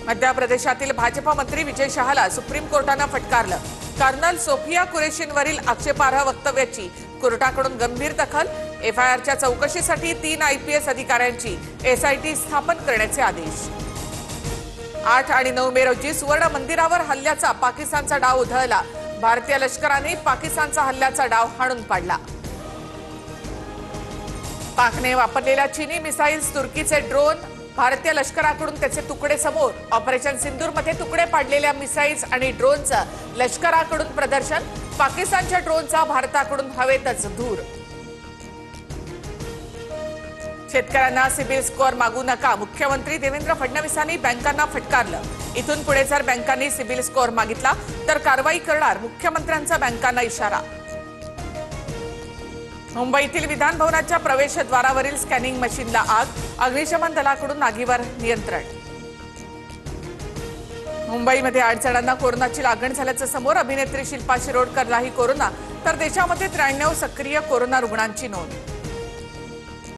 मध्य प्रदेशातील भाजपा मंत्री विजय शहाला सुप्रीम कोर्टाने फटकारलं। कर्नल सोफिया कुरेशींवरील आक्षेपार्ह वक्तव्याची कोर्टाकडून गंभीर दखल। एफआयआरच्या चौकशीसाठी 3 आयपीएस अधिकाऱ्यांची एसआयटी स्थापन करण्याचे आदेश। 8 आणि 9 मे रोजी सुवर्ण मंदिरावर हल्ल्याचा पाकिस्तानचा डाव उधळला। भारतीय लष्कराने पाकिस्तानचा हल्ल्याचा डाव हाणून पाडला। पाकने वापरलेल्या चीनी मिसाईल्स, तुर्कीचे ड्रोन, भारतीय लष्कराकडून त्याचे तुकडे समोर। ऑपरेशन सिंदूरमध्ये तुकडे पाडलेल्या मिसाईल्स आणि ड्रोनचं लष्कराकडून प्रदर्शन। पाकिस्तानच्या ड्रोनचा भारताकडून हवेतच धूर। शेतकऱ्यांना सिबिल स्कोअर मागू नका, मुख्यमंत्री देवेंद्र फडणवीसांनी बँकांना फटकारलं। इथून पुढे जर बँकांनी सिबिल स्कोअर मागितला तर कारवाई करणार, मुख्यमंत्र्यांचा बँकांना इशारा। मुंबईतील विधान भवनाच्या प्रवेशद्वारावरील स्कॅनिंग मशीनला आग, अग्निशमन दलाकडून आगीवर नियंत्रण। मुंबईमध्ये 8 जणांना कोरोनाची लागण झाल्याचं समोर। अभिनेत्री शिल्पा शिरोडकरलाही कोरोना, तर देशामध्ये 93 सक्रिय कोरोना रुग्णांची नोंद।